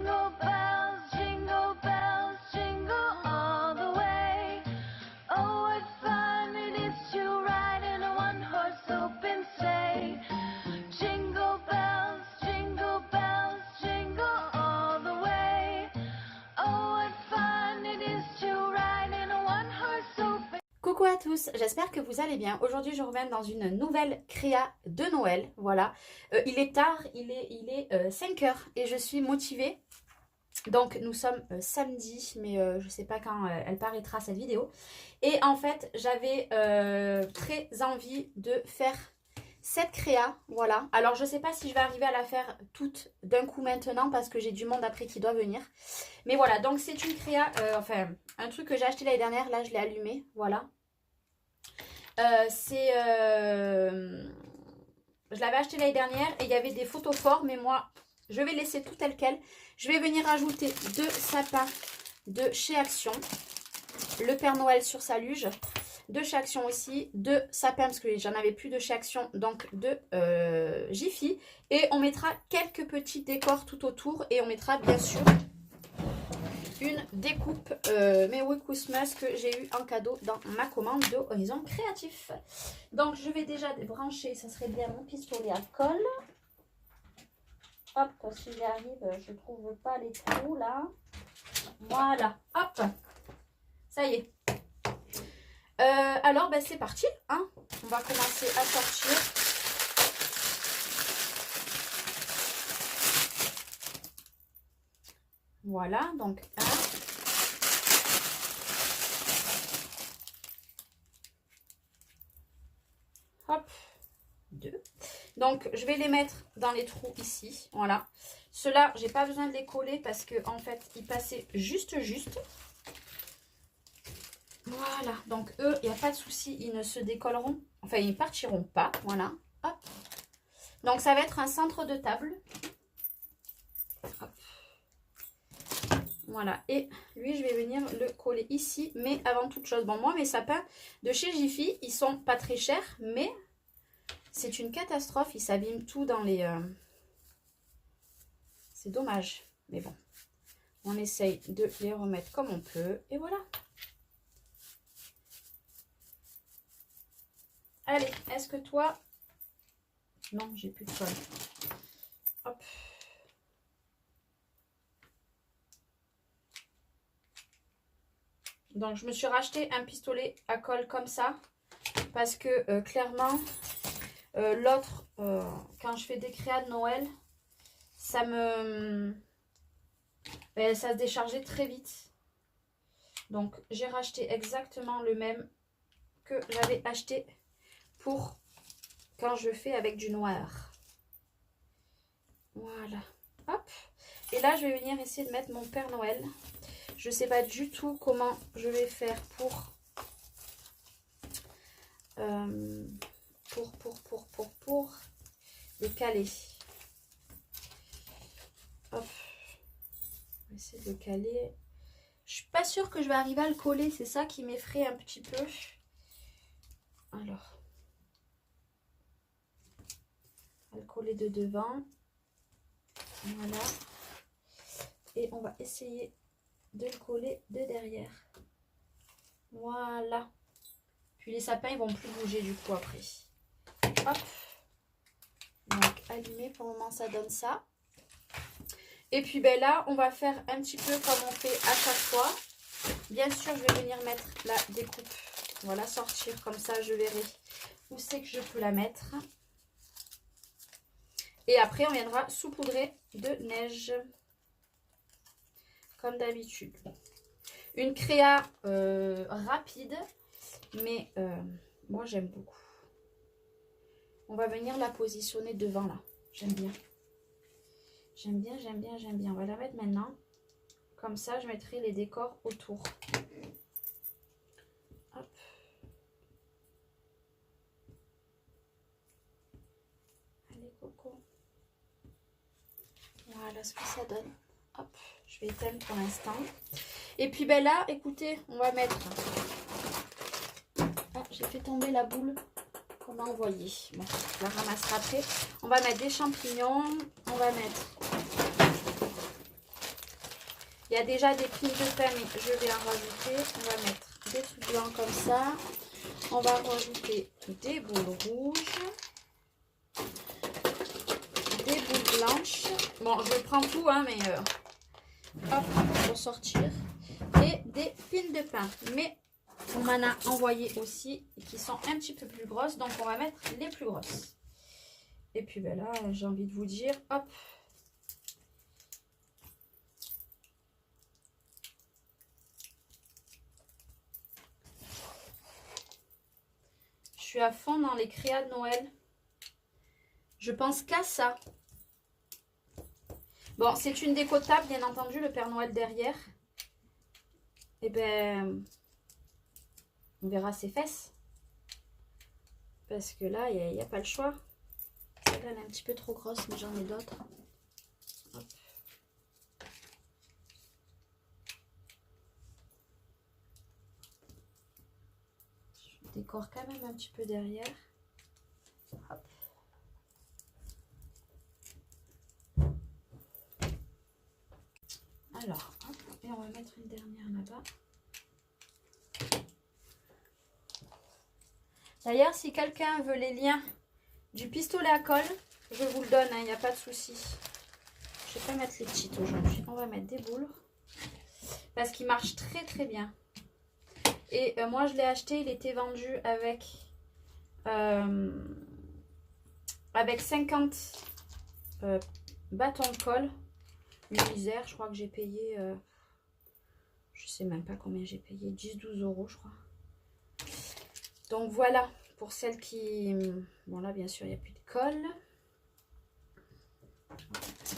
Jingle bells, jingle all the way. Oh, what fun it is to ride in a one-horse open sleigh. Jingle bells, jingle all the way. Oh, what fun it is to ride in a one-horse open. Coucou à tous, j'espère que vous allez bien. Aujourd'hui, je reviens dans une nouvelle créa de Noël. Voilà, il est tard, il est 5 heures et je suis motivée. Donc nous sommes samedi, mais je ne sais pas quand elle paraîtra cette vidéo. Et en fait, j'avais très envie de faire cette créa, voilà. Alors je ne sais pas si je vais arriver à la faire toute d'un coup maintenant parce que j'ai du monde après qui doit venir. Mais voilà, donc c'est une créa, enfin un truc que j'ai acheté l'année dernière, là je l'ai allumé, voilà. Je l'avais acheté l'année dernière et il y avait des photos forts, mais moi je vais laisser tout tel quel. Je vais venir ajouter 2 sapins de chez Action. Le Père Noël sur sa luge. De chez Action aussi. 2 sapins parce que j'en avais plus de chez Action. Donc de Jiffy. Et on mettra quelques petits décors tout autour. Et on mettra bien sûr une découpe Merry Christmas que j'ai eu en cadeau dans ma commande de Horizon Créatif. Donc je vais déjà brancher, ça serait bien mon pistolet à colle. Hop, si j'y arrive, je ne trouve pas les trous là. Voilà, hop, ça y est. Alors, ben, c'est parti, hein. On va commencer à sortir. Voilà, donc 1. Hop, 2. Donc, je vais les mettre dans les trous ici, voilà. Ceux-là, j'ai pas besoin de les coller parce que en fait, ils passaient juste. Voilà, donc eux, il n'y a pas de souci, ils ne se décolleront, enfin ils ne partiront pas, voilà, hop. Donc ça va être un centre de table. Hop. Voilà, et lui je vais venir le coller ici, mais avant toute chose, bon moi mes sapins de chez Jiffy, ils sont pas très chers, mais c'est une catastrophe, ils s'abîment tout dans les... C'est dommage, mais bon, on essaye de les remettre comme on peut, et voilà. Allez, est-ce que toi... Non, j'ai plus de colle. Hop. Donc, je me suis racheté un pistolet à colle comme ça. Parce que, clairement, l'autre, quand je fais des créas de Noël, ça se déchargeait très vite. Donc, j'ai racheté exactement le même que j'avais acheté pour quand je fais avec du noir. Voilà. Hop. Et là, je vais venir essayer de mettre mon Père Noël. Je ne sais pas du tout comment je vais faire pour le caler. Hop. On va essayer de le caler. Je suis pas sûre que je vais arriver à le coller. C'est ça qui m'effraie un petit peu. Alors. On va le coller de devant. Voilà. Et on va essayer de le coller de derrière. Voilà. Puis les sapins, ils vont plus bouger du coup après. Hop. Donc, allumé, pour le moment, ça donne ça. Et puis, ben là, on va faire un petit peu comme on fait à chaque fois. Bien sûr, je vais venir mettre la découpe. Voilà, sortir. Comme ça, je verrai où c'est que je peux la mettre. Et après, on viendra saupoudrer de neige. Comme d'habitude. Une créa rapide. Mais moi, j'aime beaucoup. On va venir la positionner devant là. J'aime bien. J'aime bien. On va la mettre maintenant. Comme ça, je mettrai les décors autour. Hop. Allez, coco. Voilà ce que ça donne. Hop. Je vais éteindre pour l'instant. Et puis, ben là, écoutez, on va mettre... Ah, j'ai fait tomber la boule. On va envoyer. Bon, je la ramassera après. On va mettre des champignons. On va mettre Il y a déjà des piles de pain, mais je vais en rajouter. On va mettre des trucs blancs comme ça. On va rajouter des boules rouges. Des boules blanches. Bon, je prends tout, hein, mais hop, pour sortir. Et des piles de pain. Mais on m'en a envoyé aussi qui sont un petit peu plus grosses. Donc, on va mettre les plus grosses. Et puis, ben là, j'ai envie de vous dire, hop. Je suis à fond dans les créas de Noël. Je pense qu'à ça. Bon, c'est une déco de table, bien entendu, le Père Noël derrière. Et ben, on verra ses fesses. Parce que là, il n'y a pas le choix. Celle-là, elle est un petit peu trop grosse, mais j'en ai d'autres. Je décore quand même un petit peu derrière. Hop. Alors, hop, et on va mettre une dernière là-bas. D'ailleurs, si quelqu'un veut les liens du pistolet à colle, je vous le donne, il n'y a pas de souci. Je vais pas mettre les petites aujourd'hui. On va mettre des boules. Parce qu'il marche très très bien. Et moi, je l'ai acheté, il était vendu avec 50 bâtons de colle. Une misère, je crois que j'ai payé, je sais même pas combien j'ai payé, 10-12 euros je crois. Donc voilà, pour celles qui... Bon là bien sûr il n'y a plus de colle.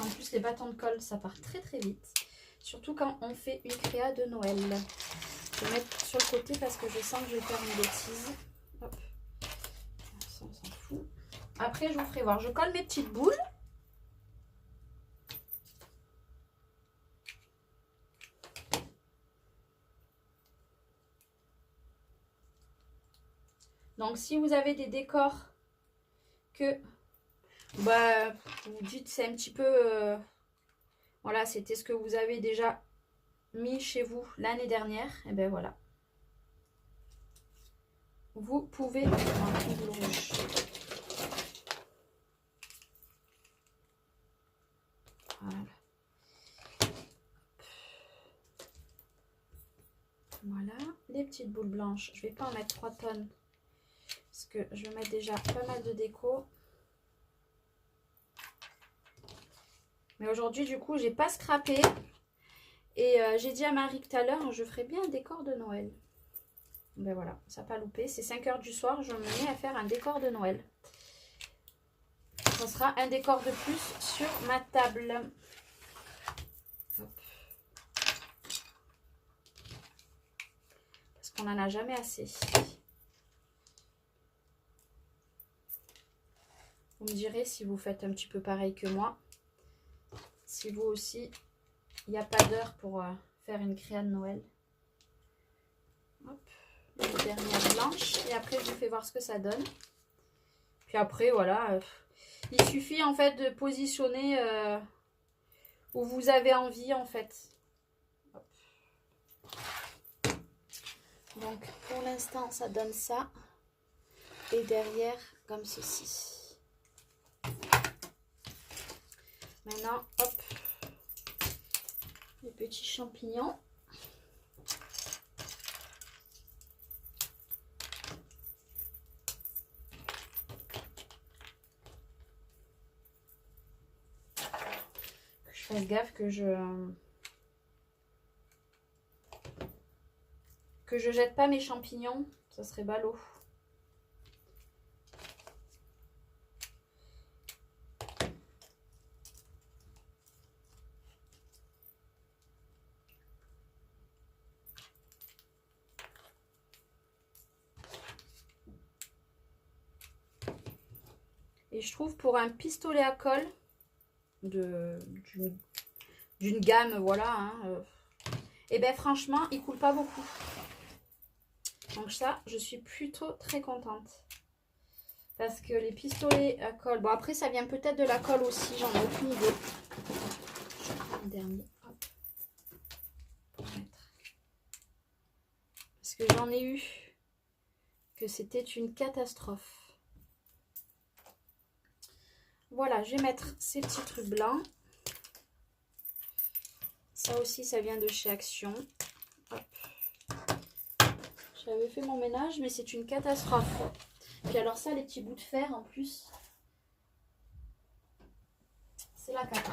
En plus les bâtons de colle ça part très très vite. Surtout quand on fait une créa de Noël. Je vais mettre sur le côté parce que je sens que je vais faire une bêtise. Hop. Ça on s'en fout. Après je vous ferai voir. Je colle mes petites boules. Donc si vous avez des décors que bah, vous dites c'est un petit peu voilà, c'était ce que vous avez déjà mis chez vous l'année dernière, et ben voilà. Vous pouvez voilà. Voilà, les petites boules blanches, je vais pas en mettre 3 tonnes. Parce que je vais mettre déjà pas mal de déco. Mais aujourd'hui, du coup, j'ai pas scrappé. Et j'ai dit à Marie que tout à l'heure, je ferai bien un décor de Noël. Ben voilà, ça n'a pas loupé. C'est 5 h du soir, je me mets à faire un décor de Noël. Ce sera un décor de plus sur ma table. Hop. Parce qu'on n'en a jamais assez. Vous me direz si vous faites un petit peu pareil que moi. Si vous aussi, il n'y a pas d'heure pour faire une créa de Noël. Hop, une dernière blanche. Et après, je vous fais voir ce que ça donne. Puis après, voilà. Il suffit en fait de positionner où vous avez envie en fait. Hop. Donc, pour l'instant, ça donne ça. Et derrière, comme ceci. Maintenant, hop, les petits champignons. Je fasse gaffe que je jette pas mes champignons, ça serait ballot. Et je trouve pour un pistolet à colle d'une gamme, voilà, hein, et ben franchement, il coule pas beaucoup. Donc ça, je suis plutôt très contente. Parce que les pistolets à colle, bon après ça vient peut-être de la colle aussi, j'en ai aucune idée. Un dernier, hop. que j'en ai eu que c'était une catastrophe. Voilà, je vais mettre ces petits trucs blancs. Ça aussi, ça vient de chez Action. Hop. J'avais fait mon ménage, mais c'est une catastrophe. Puis alors ça, les petits bouts de fer en plus, c'est la cata.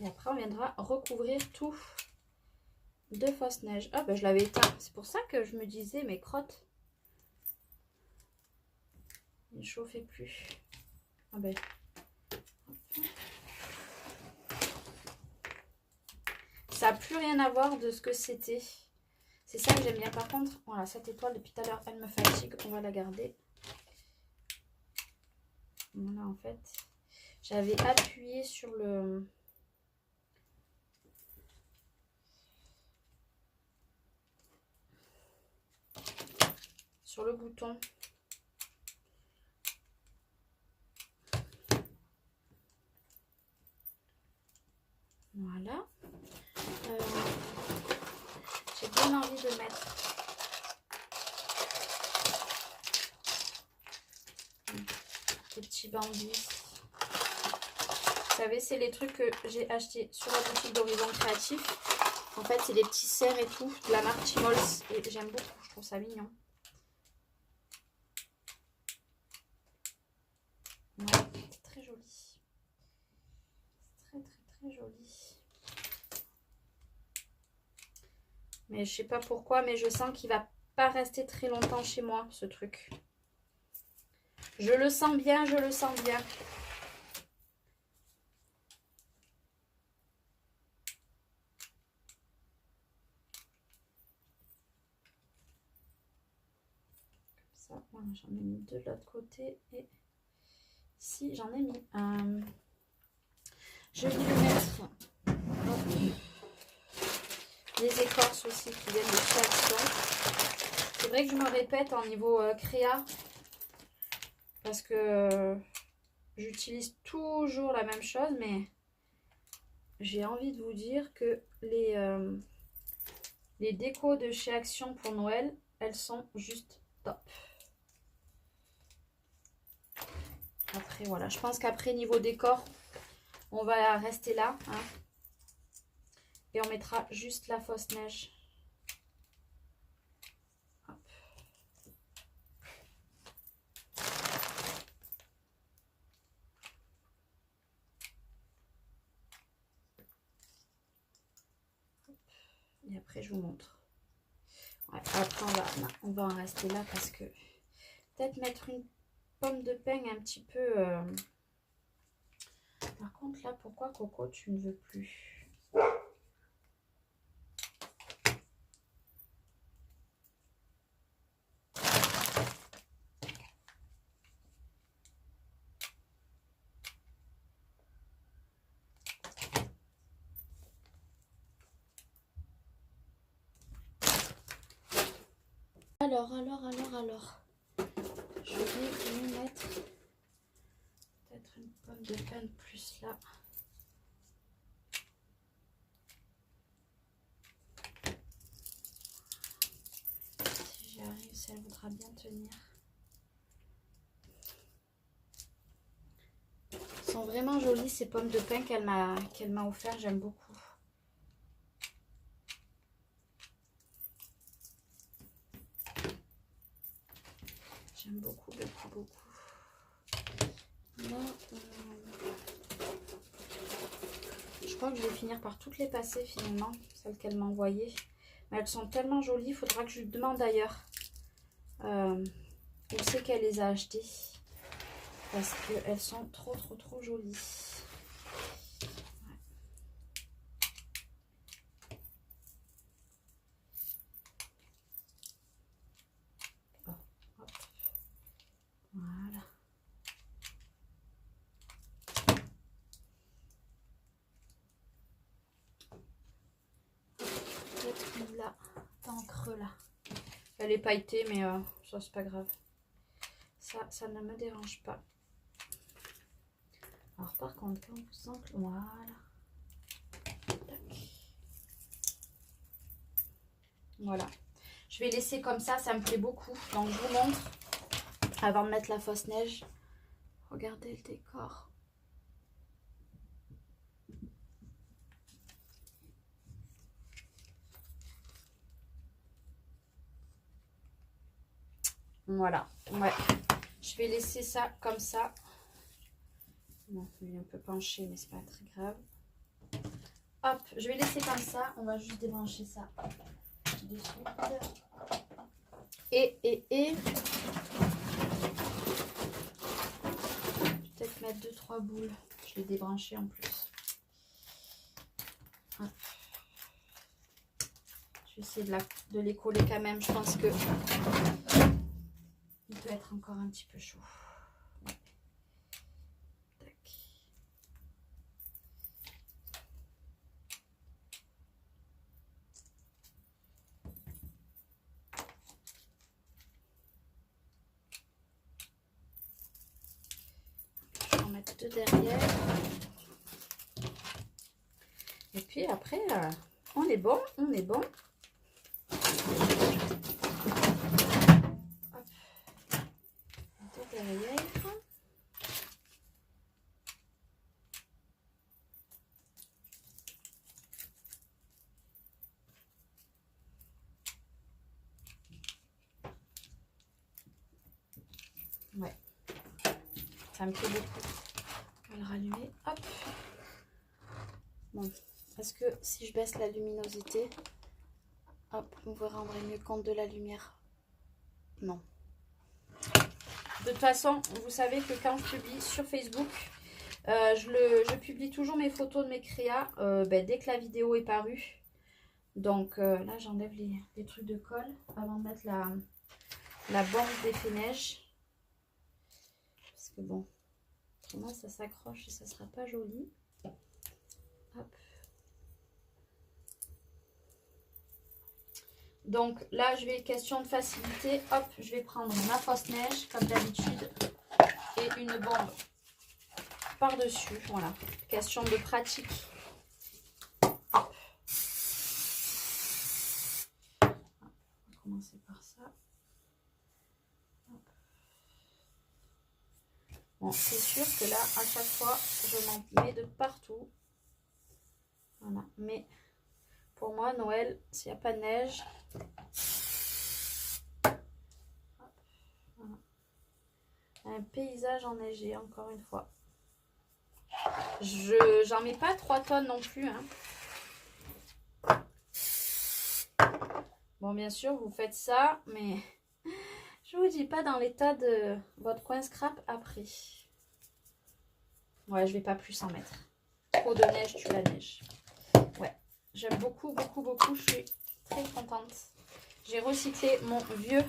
Et après, on viendra recouvrir tout de fausse neige. Ah, ben je l'avais éteint. C'est pour ça que je me disais, mes crottes, il ne chauffait plus. Ah ben. Ça n'a plus rien à voir de ce que c'était. C'est ça que j'aime bien. Par contre, voilà, cette étoile, depuis tout à l'heure, elle me fatigue. On va la garder. Voilà, en fait, j'avais appuyé sur le... bouton. Voilà. J'ai bien envie de mettre des petits bandits. Vous savez, c'est les trucs que j'ai achetés sur la boutique d'Horizon Créatif. En fait, c'est des petits cerfs et tout, de la marque Chimols. Et j'aime beaucoup, je trouve ça mignon. Ouais, c'est très joli. C'est très joli. Mais je sais pas pourquoi, mais je sens qu'il va pas rester très longtemps chez moi, ce truc. Je le sens bien, je le sens bien. Comme ça, voilà, j'en ai mis deux de l'autre côté et ici j'en ai mis un. Je vais lui mettre les écorces aussi qui viennent de chez Action. C'est vrai que je me répète en niveau créa parce que j'utilise toujours la même chose, mais j'ai envie de vous dire que les décos de chez Action pour Noël, elles sont juste top. Après, voilà, je pense qu'après, niveau décor, on va rester là. Hein, et on mettra juste la fausse neige. Hop. Et après, je vous montre. Ouais, après, on va en rester là parce que peut-être mettre une pomme de peigne un petit peu... Par contre, là, pourquoi, Coco, tu ne veux plus? Alors. Je vais lui mettre peut-être une pomme de peigne plus là. Si j'y arrive, ça voudra bien tenir. Elles sont vraiment jolies ces pommes de pin qu'elle m'a offert, j'aime beaucoup. J'aime beaucoup. Là, je crois que je vais finir par toutes les passer finalement, celles qu'elle m'a envoyées. Mais elles sont tellement jolies, il faudra que je lui demande d'ailleurs où c'est qu'elle les a achetées. Parce qu'elles sont trop jolies. Voilà. Peut-être une là, dans le creux là. Elle est pailletée, mais ça, c'est pas grave. Ça ne me dérange pas. Alors, par contre, quand vous sentez... Voilà. Tac. Voilà. Je vais laisser comme ça me plaît beaucoup. Donc, je vous montre, avant de mettre la fausse neige. Regardez le décor. Voilà. Ouais. Je vais laisser ça comme ça. Bon, il est un peu penché, mais c'est pas très grave. Hop, je vais laisser comme ça. On va juste débrancher ça. De suite. Et. Peut-être mettre 2-3 boules. Je l'ai débranché en plus. Hop. Je vais essayer de les coller quand même. Je pense que il peut être encore un petit peu chaud. Ouais. Tac. Je vais en mettre 2 derrière. Et puis après, on est bon, on est bon. Hop. 2 derrière. Ouais, ça me plaît beaucoup. On va le rallumer. Hop. Bon, est-ce que si je baisse la luminosité, hop, on vous rendrait mieux compte de la lumière? Non. De toute façon, vous savez que quand je publie sur Facebook, je publie toujours mes photos de mes créas dès que la vidéo est parue. Donc là, j'enlève les trucs de colle avant de mettre la bande d'effet neige. Parce que bon, autrement ça s'accroche et ça sera pas joli. Hop. Donc là, je vais, question de facilité, hop, je vais prendre ma fausse neige comme d'habitude et une bombe par-dessus. Voilà, question de pratique. Hop. On va commencer par ça. Hop. Bon, c'est sûr que là, à chaque fois, je m'en mets de partout. Voilà, mais pour moi, Noël, s'il n'y a pas de neige, voilà. Un paysage enneigé, encore une fois. J'en mets pas 3 tonnes non plus. Hein. Bon, bien sûr, vous faites ça, mais je vous dis pas dans l'état de votre coin scrap après. Ouais, je vais pas plus en mettre. Trop de neige, tue la neige. Ouais, j'aime beaucoup, beaucoup, beaucoup. Je suis très contente. J'ai recyclé mon vieux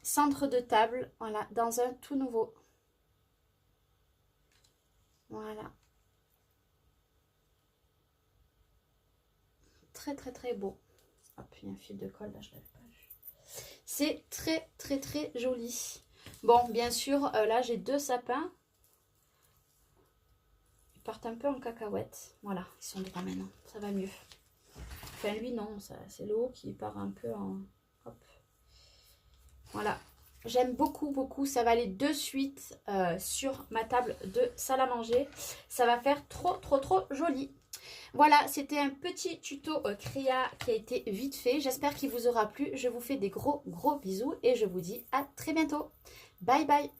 centre de table, voilà, dans un tout nouveau. Voilà. Très, très, très beau. Hop, il y a un fil de colle, là, je l'avais pas vu. C'est très, très, très joli. Bon, bien sûr, là, j'ai 2 sapins. Ils partent un peu en cacahuète. Voilà, ils sont droits maintenant. Ça va mieux. Enfin, lui, non. C'est le haut qui part un peu en... Hop. Voilà. J'aime beaucoup, beaucoup. Ça va aller de suite sur ma table de salle à manger. Ça va faire trop, trop, trop joli. Voilà, c'était un petit tuto créa qui a été vite fait. J'espère qu'il vous aura plu. Je vous fais des gros, gros bisous et je vous dis à très bientôt. Bye, bye.